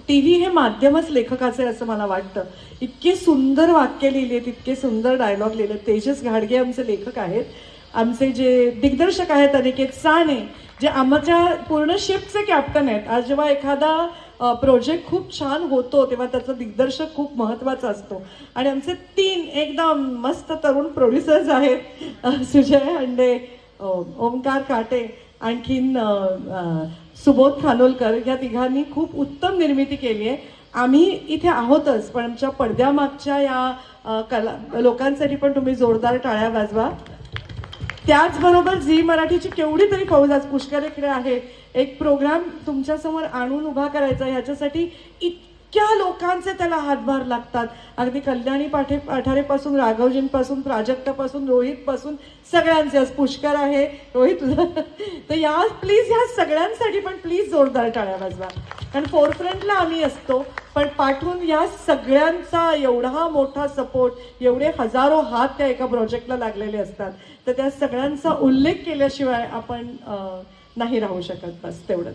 TV हे माध्यमच लेखकाचे असं मला वाटतं. इतके सुंदर वाक्य लिहिली आहेत, इतके सुंदर डायलॉग लिहिले. तेजस घाडगे आमचे लेखक आहेत. आमचे जे दिग्दर्शक आहेत अनिकेत साने, जे आमच्या पूर्ण शिफ्टचे कॅप्टन आहेत. आज जेव्हा एखादा प्रोजेक्ट खूप छान होतो तेव्हा त्याचा दिग्दर्शक खूप महत्त्वाचा असतो. आणि आमचे 3 एकदम मस्त तरुण प्रोड्युसर्स आहेत, सुजय हंडे, ओमकार काटे, आणखीन सुबोध खानोलकर. या तिघांनी खूप उत्तम निर्मिती केली आहे. आम्ही इथे आहोतच, पण आमच्या पडद्यामागच्या या लोकांसाठी पण तुम्ही जोरदार टाळ्या वाजवा. त्याचबरोबर झी मराठीची केवढी तरी फौज आज पुष्करेकडे आहे. एक प्रोग्राम तुमच्यासमोर आणून उभा करायचा, ह्याच्यासाठी इतक्या लोकांचे त्याला हातभार लागतात. अगदी कल्याणी पाठारेपासून, राघवजींपासून, प्राजक्तापासून, रोहितपासून, सगळ्यांचे. आज पुष्कर आहे, रोहित तुझं. तर या प्लीज ह्या सगळ्यांसाठी पण प्लीज जोरदार टाळ्या वाजवा. कारण फोरफ्रंटला आम्ही असतो, पण पाठवून या सगळ्यांचा एवढा मोठा सपोर्ट, एवढे हजारो हात त्या एका प्रोजेक्टला लागलेले असतात. तर त्या सगळ्यांचा उल्लेख केल्याशिवाय आपण नाही राहू शकत. बस तेवढंच.